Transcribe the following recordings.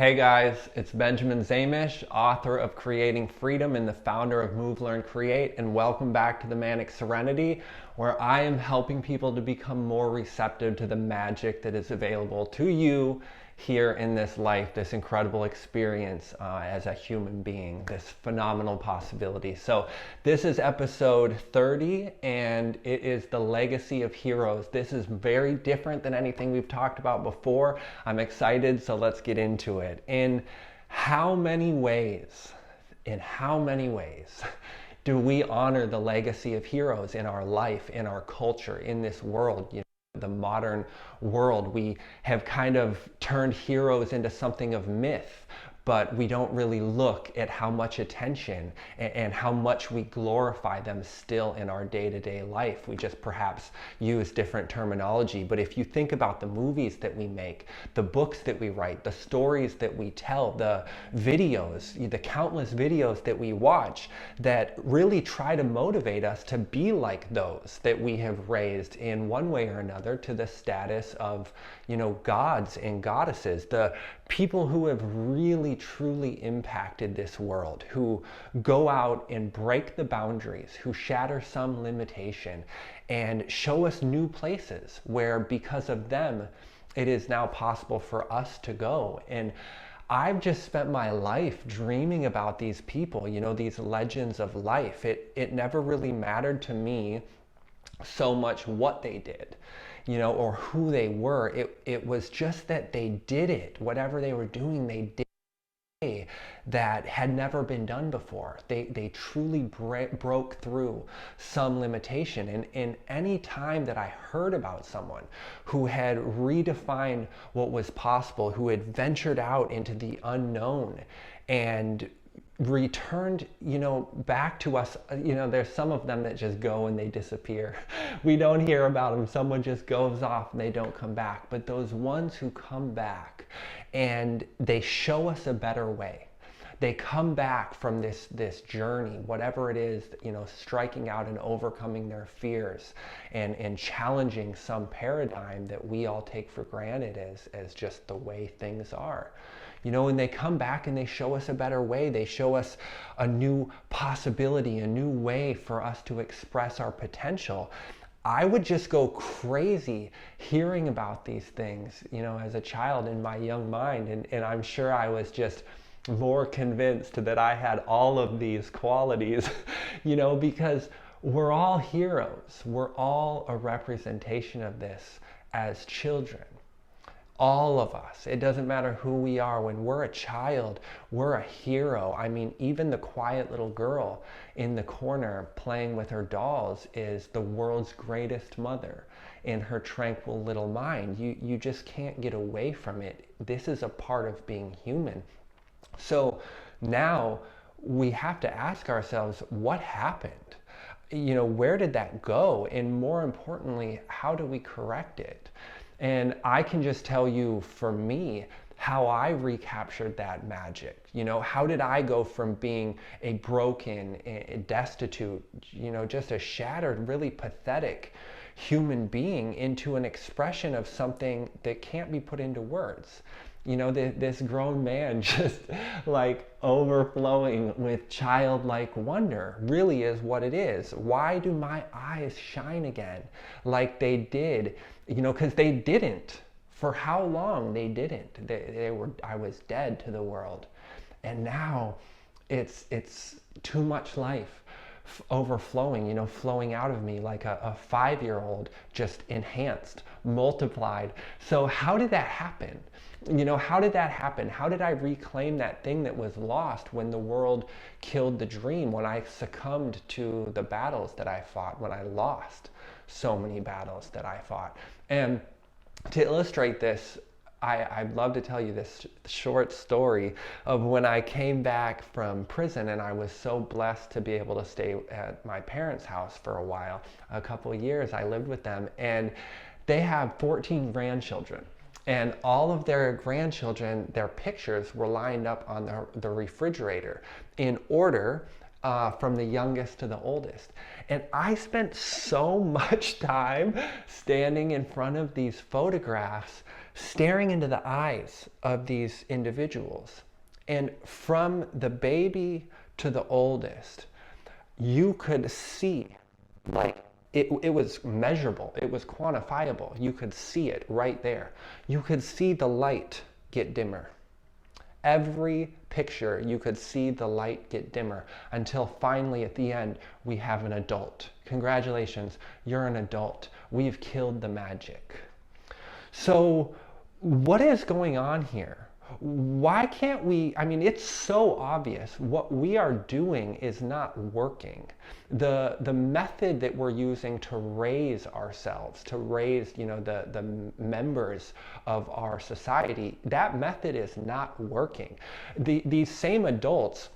Hey guys, it's Benjamin Zamish, author of Creating Freedom and the founder of Move, Learn, Create, and welcome back to Thematic Serenity, where I am helping people to become more receptive to the magic that is available to you here in this life, this incredible experience as a human being, this phenomenal possibility. So this is episode 30 and it is the legacy of heroes. This is very different than anything we've talked about before. I'm excited, so let's get into it. In how many ways do we honor the legacy of heroes in our life, in our culture, in this world? The modern world, we have kind of turned heroes into something of myth, but we don't really look at how much attention and how much we glorify them still in our day-to-day life. We just perhaps use different terminology. But if you think about the movies that we make, the books that we write, the stories that we tell, the videos, the countless videos that we watch that really try to motivate us to be like those that we have raised in one way or another to the status of, gods and goddesses, the people who have really truly impacted this world, who go out and break the boundaries, who shatter some limitation and show us new places where because of them it is now possible for us to go. And I've just spent my life dreaming about these people, these legends of life. It never really mattered to me so much what they did, or who they were. It was just that they did it. Whatever they were doing, they did that had never been done before. They truly broke through some limitation. And any time that I heard about someone who had redefined what was possible, who had ventured out into the unknown and returned back to us, there's some of them that just go and they disappear. We don't hear about them. Someone just goes off and they don't come back. But those ones who come back and they show us a better way, they come back from this journey, whatever it is, striking out and overcoming their fears and challenging some paradigm that we all take for granted as just the way things are. And they come back and they show us a better way. They show us a new possibility, a new way for us to express our potential. I would just go crazy hearing about these things, as a child in my young mind. And I'm sure I was just more convinced that I had all of these qualities, because we're all heroes. We're all a representation of this as children. All of us. It doesn't matter who we are. When we're a child, we're a hero. I mean, even the quiet little girl in the corner playing with her dolls is the world's greatest mother in her tranquil little mind. You just can't get away from it. This is a part of being human. So now we have to ask ourselves, what happened? Where did that go? And more importantly, how do we correct it? And I can just tell you, for me, how I recaptured that magic. How did I go from being a broken, destitute, just a shattered, really pathetic human being into an expression of something that can't be put into words? This grown man just like overflowing with childlike wonder really is what it is. Why do my eyes shine again like they did? Because they didn't. For how long they didn't. I was dead to the world. And now it's too much life overflowing, flowing out of me like a 5-year-old, just enhanced, multiplied. So how did that happen? How did that happen? How did I reclaim that thing that was lost when the world killed the dream, when I succumbed to the battles that I fought, when I lost so many battles that I fought? And to illustrate this, I'd love to tell you this short story of when I came back from prison, and I was so blessed to be able to stay at my parents' house for a while. A couple of years I lived with them, and they have 14 grandchildren. And all of their grandchildren, their pictures were lined up on the refrigerator in order from the youngest to the oldest. And I spent so much time standing in front of these photographs, staring into the eyes of these individuals. And from the baby to the oldest, you could see, like, it was measurable, it was quantifiable. You could see it right there. You could see the light get dimmer. Every picture, you could see the light get dimmer until finally at the end, we have an adult. Congratulations, you're an adult. We've killed the magic. So what is going on here? Why can't we, I mean, it's so obvious what we are doing is not working. The method that we're using to raise ourselves, to raise, the members of our society, that method is not working. These same adults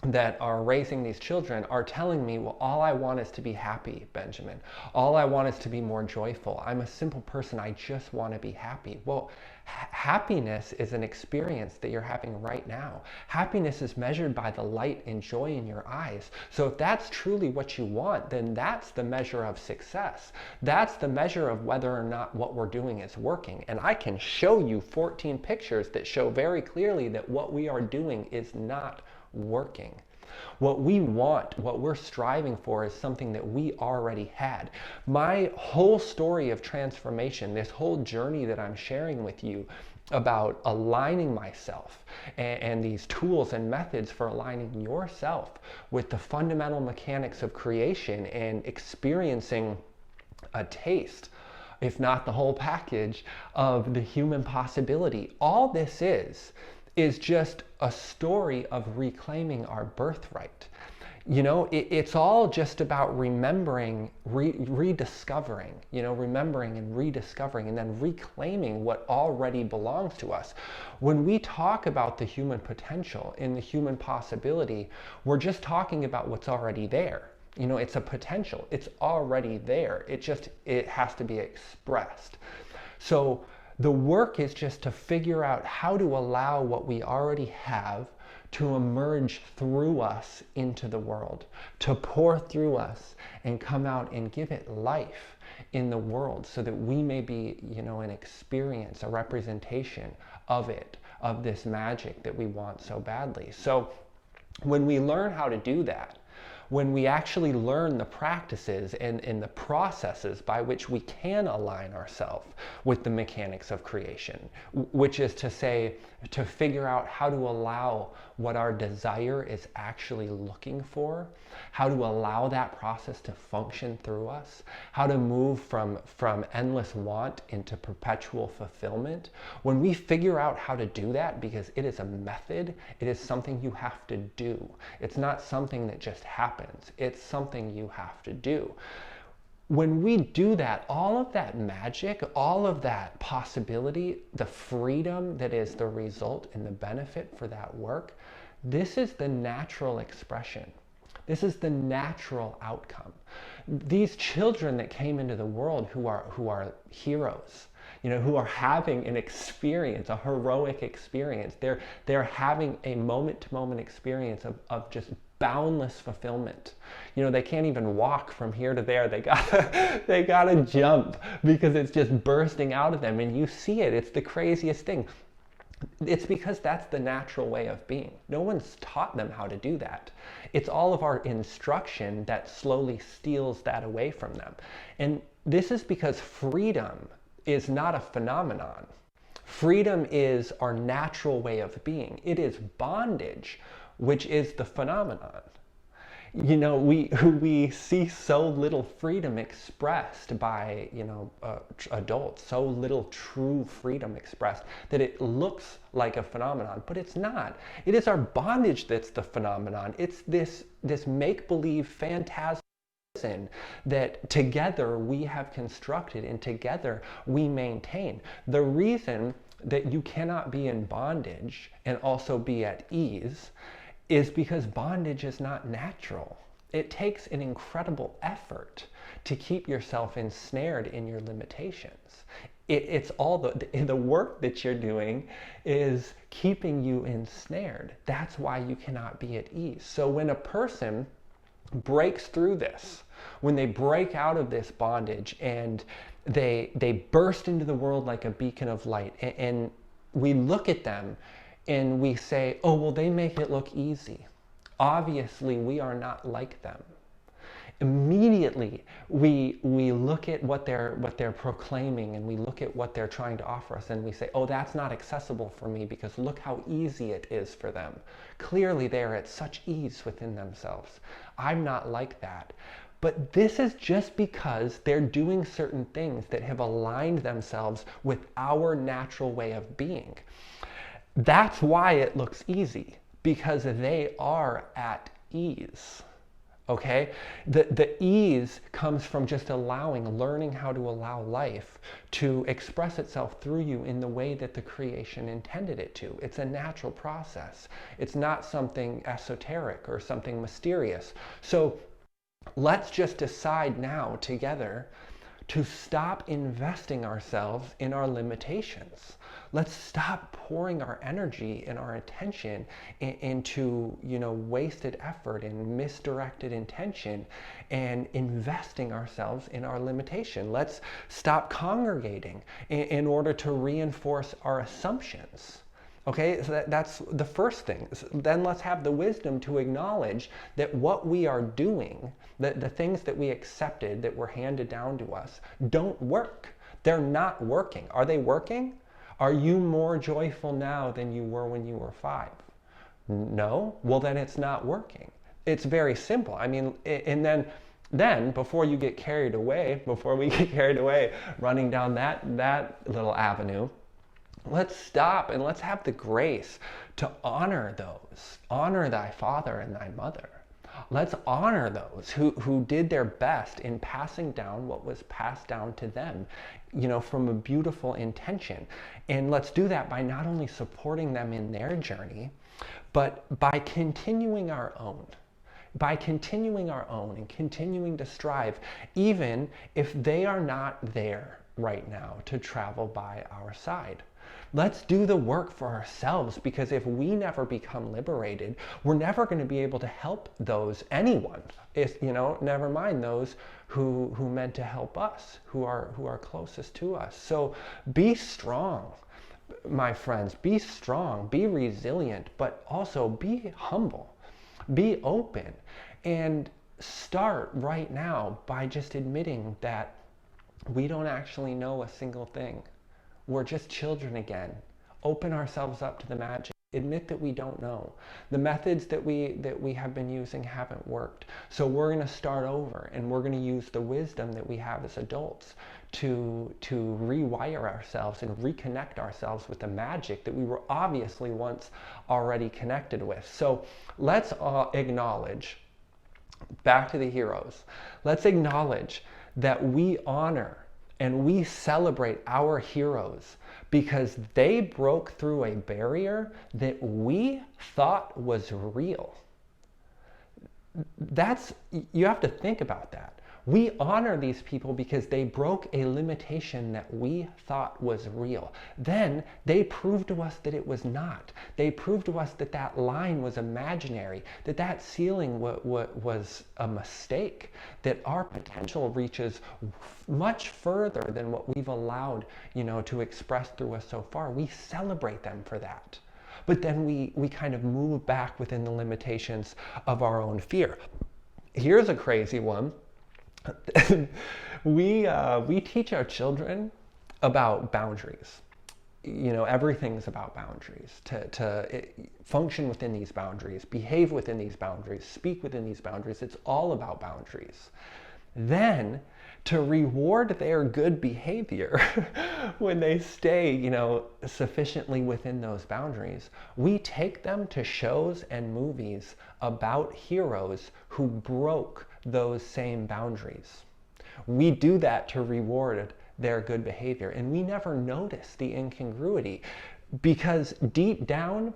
that are raising these children are telling me, well, all I want is to be happy, Benjamin. All I want is to be more joyful. I'm a simple person. I just want to be happy. Well, happiness is an experience that you're having right now. Happiness is measured by the light and joy in your eyes. So if that's truly what you want, then that's the measure of success. That's the measure of whether or not what we're doing is working. And I can show you 14 pictures that show very clearly that what we are doing is not working. What we want, what we're striving for, is something that we already had. My whole story of transformation, this whole journey that I'm sharing with you about aligning myself and these tools and methods for aligning yourself with the fundamental mechanics of creation and experiencing a taste, if not the whole package, of the human possibility. All this is just a story of reclaiming our birthright. It's all just about remembering, rediscovering, remembering and rediscovering, and then reclaiming what already belongs to us. When we talk about the human potential and the human possibility, we're just talking about what's already there. It's a potential. It's already there. It has to be expressed. So the work is just to figure out how to allow what we already have to emerge through us into the world, to pour through us and come out and give it life in the world, so that we may be, an experience, a representation of it, of this magic that we want so badly. So when we learn how to do that, when we actually learn the practices and the processes by which we can align ourselves with the mechanics of creation, which is to say, to figure out how to allow what our desire is actually looking for, how to allow that process to function through us, how to move from endless want into perpetual fulfillment. When we figure out how to do that, because it is a method, it is something you have to do. It's not something that just happens. It's something you have to do. When we do that, all of that magic, all of that possibility, the freedom that is the result and the benefit for that work, this is the natural expression. This is the natural outcome. These children that came into the world who are heroes, who are having an experience, a heroic experience. They're having a moment-to-moment experience of just boundless fulfillment. They can't even walk from here to there. They gotta jump because it's just bursting out of them, and you see it. It's the craziest thing. It's because that's the natural way of being. No one's taught them how to do that. It's all of our instruction that slowly steals that away from them. And this is because freedom is not a phenomenon. Freedom is our natural way of being. It is bondage, which is the phenomenon. We see so little freedom expressed by, adults, so little true freedom expressed, that it looks like a phenomenon, but it's not. It is our bondage that's the phenomenon. It's this make-believe phantasm that together we have constructed and together we maintain. The reason that you cannot be in bondage and also be at ease is because bondage is not natural. It takes an incredible effort to keep yourself ensnared in your limitations. It's all the work that you're doing is keeping you ensnared. That's why you cannot be at ease. So when a person breaks through this, when they break out of this bondage and they burst into the world like a beacon of light, and we look at them and we say, oh, well, they make it look easy. Obviously, we are not like them. Immediately, we look at what they're proclaiming, and we look at what they're trying to offer us, and we say, oh, that's not accessible for me because look how easy it is for them. Clearly, they are at such ease within themselves. I'm not like that. But this is just because they're doing certain things that have aligned themselves with our natural way of being. That's why it looks easy, because they are at ease. Okay? The ease comes from just learning how to allow life to express itself through you in the way that the creation intended it to. It's a natural process. It's not something esoteric or something mysterious. So let's just decide now together to stop investing ourselves in our limitations. Let's stop pouring our energy and our attention into, wasted effort and misdirected intention and investing ourselves in our limitation. Let's stop congregating in order to reinforce our assumptions. Okay, so that's the first thing. Then let's have the wisdom to acknowledge that what we are doing, the things that we accepted that were handed down to us, don't work. They're not working. Are they working? Are you more joyful now than you were when you were 5? No? Well, then it's not working. It's very simple. I mean, and then before we get carried away running down that little avenue, let's stop and let's have the grace to honor those. Honor thy father and thy mother. Let's honor those who did their best in passing down what was passed down to them, from a beautiful intention. And let's do that by not only supporting them in their journey, but by continuing our own. By continuing our own and continuing to strive, even if they are not there right now to travel by our side. Let's do the work for ourselves, because if we never become liberated, we're never going to be able to help anyone. Never mind those who meant to help us, who are closest to us. So be strong, my friends. Be strong, be resilient, but also be humble, be open, and start right now by just admitting that we don't actually know a single thing. We're just children again. Open ourselves up to the magic. Admit that we don't know. The methods that we have been using haven't worked. So we're going to start over, and we're going to use the wisdom that we have as adults to rewire ourselves and reconnect ourselves with the magic that we were obviously once already connected with. So let's acknowledge, back to the heroes, let's acknowledge that we honor and we celebrate our heroes because they broke through a barrier that we thought was real. You have to think about that. We honor these people because they broke a limitation that we thought was real. Then they proved to us that it was not. They proved to us that that line was imaginary, that that ceiling was a mistake, that our potential reaches much further than what we've allowed, to express through us so far. We celebrate them for that. But then we kind of move back within the limitations of our own fear. Here's a crazy one. We teach our children about boundaries. Everything's about boundaries. To function within these boundaries, behave within these boundaries, speak within these boundaries. It's all about boundaries. Then, to reward their good behavior when they stay, sufficiently within those boundaries, we take them to shows and movies about heroes who broke those same boundaries. We do that to reward their good behavior, and we never notice the incongruity because deep down,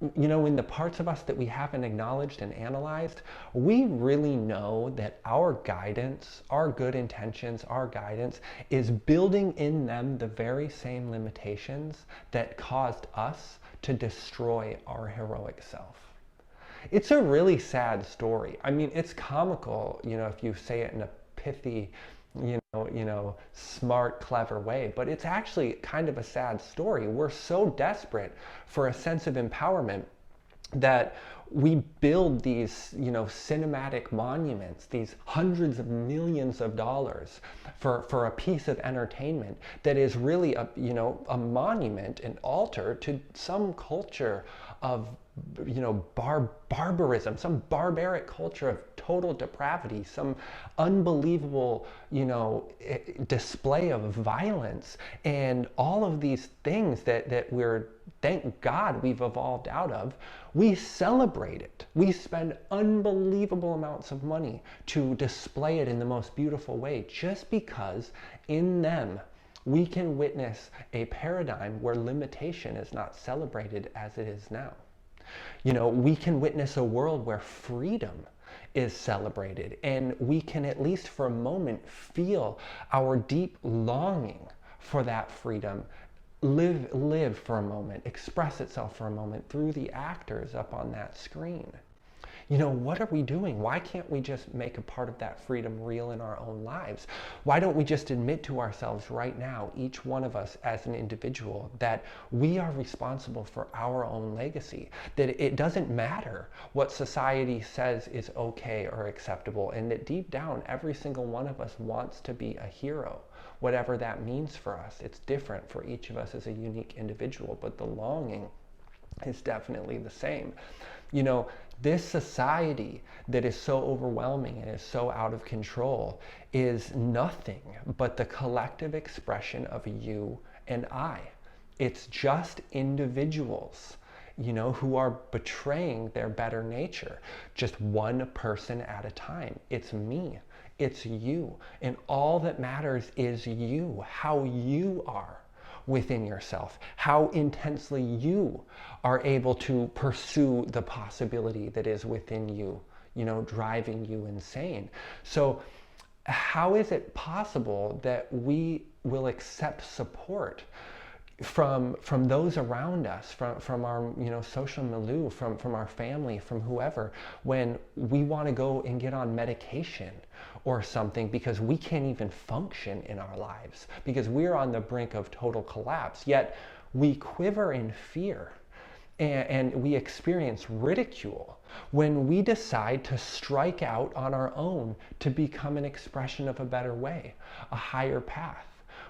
in the parts of us that we haven't acknowledged and analyzed, we really know that our guidance, our good intentions, our guidance is building in them the very same limitations that caused us to destroy our heroic self. It's a really sad story. I mean, it's comical, if you say it in a pithy, smart, clever way, but it's actually kind of a sad story. We're so desperate for a sense of empowerment that we build these, cinematic monuments, these hundreds of millions of dollars for a piece of entertainment that is really a monument, an altar to some culture of, barbarism, some barbaric culture of total depravity, some unbelievable, display of violence, and all of these things that we're, thank God, we've evolved out of. We celebrate it. We spend unbelievable amounts of money to display it in the most beautiful way, just because in them we can witness a paradigm where limitation is not celebrated as it is now. We can witness a world where freedom is celebrated, and we can, at least for a moment, feel our deep longing for that freedom live for a moment, express itself for a moment through the actors up on that screen. What are we doing? Why can't we just make a part of that freedom real in our own lives? Why don't we just admit to ourselves right now, each one of us as an individual, that we are responsible for our own legacy, that it doesn't matter what society says is okay or acceptable, and that deep down, every single one of us wants to be a hero, whatever that means for us. It's different for each of us as a unique individual, but the longing is definitely the same. This society that is so overwhelming and is so out of control is nothing but the collective expression of you and I. It's just individuals, who are betraying their better nature, just one person at a time. It's me. It's you. And all that matters is you, how you are within yourself, how intensely you are able to pursue the possibility that is within you, driving you insane. So how is it possible that we will accept support from those around us, from our social milieu, from our family, from whoever, when we want to go and get on medication or something because we can't even function in our lives, because we're on the brink of total collapse, yet we quiver in fear and we experience ridicule when we decide to strike out on our own to become an expression of a better way, a higher path.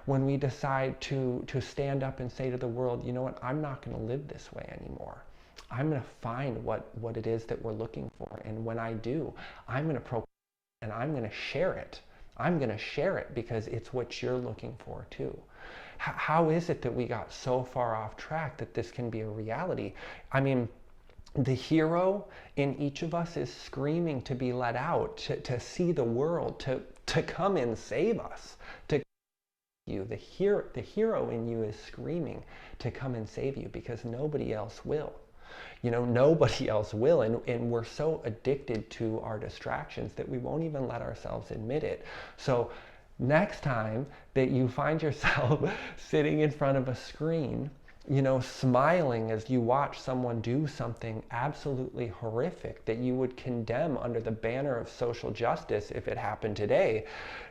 When we decide to stand up and say to the world, you know what, I'm not going to live this way anymore. I'm going to find what it is that we're looking for. And when I do, I'm going to proclaim and I'm going to share it. I'm going to share it because it's what you're looking for too. How is it that we got so far off track that this can be a reality? I mean, the hero in each of us is screaming to be let out, to see the world, to come and save us, to you. The hero in you is screaming to come and save you because nobody else will. Nobody else will, and we're so addicted to our distractions that we won't even let ourselves admit it. So next time that you find yourself sitting in front of a screen, smiling as you watch someone do something absolutely horrific that you would condemn under the banner of social justice if it happened today,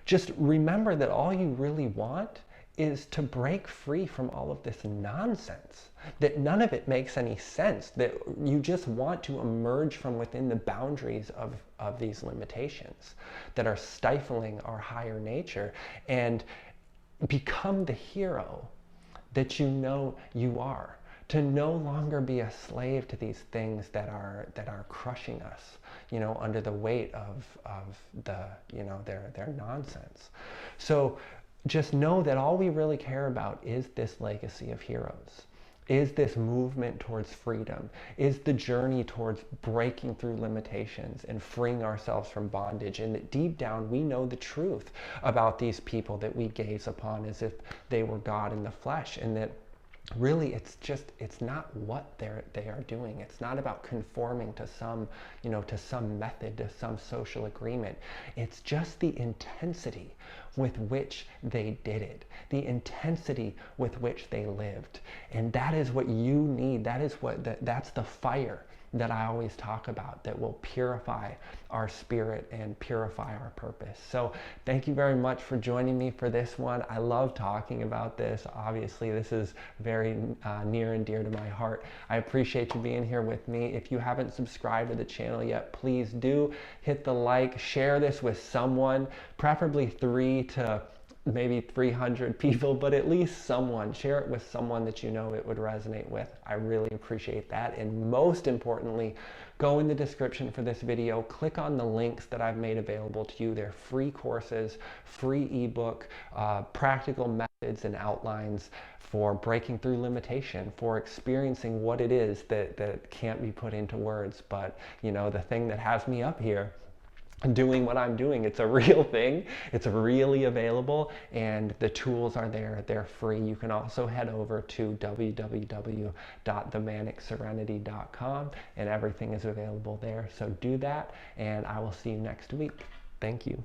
just remember that all you really want is to break free from all of this nonsense, that none of it makes any sense, that you just want to emerge from within the boundaries of these limitations that are stifling our higher nature and become the hero that you know you are, to no longer be a slave to these things that are crushing us, under the weight of the, their nonsense. So just know that all we really care about is this legacy of heroes, is this movement towards freedom, is the journey towards breaking through limitations and freeing ourselves from bondage, and that deep down we know the truth about these people that we gaze upon as if they were God in the flesh, and that really it's not what they are doing. It's not about conforming to some, to some method, to some social agreement. It's just the intensity with which they did it, the intensity with which they lived. And that is what you need. That's the fire that I always talk about, that will purify our spirit and purify our purpose. So thank you very much for joining me for this one. I love talking about this. Obviously, this is very near and dear to my heart. I appreciate you being here with me. If you haven't subscribed to the channel yet, please do hit the like, share this with someone, preferably 3 to maybe 300 people, but at least someone. Share it with someone that you know it would resonate with. I really appreciate that. And most importantly, go in the description for this video, click on the links that I've made available to you. They're free courses, free ebook, practical methods and outlines for breaking through limitation, for experiencing what it is that can't be put into words. But the thing that has me up here doing what I'm doing, it's a real thing. It's really available, and the tools are there. They're free. You can also head over to www.themanicserenity.com, and everything is available there. So do that, and I will see you next week. Thank you.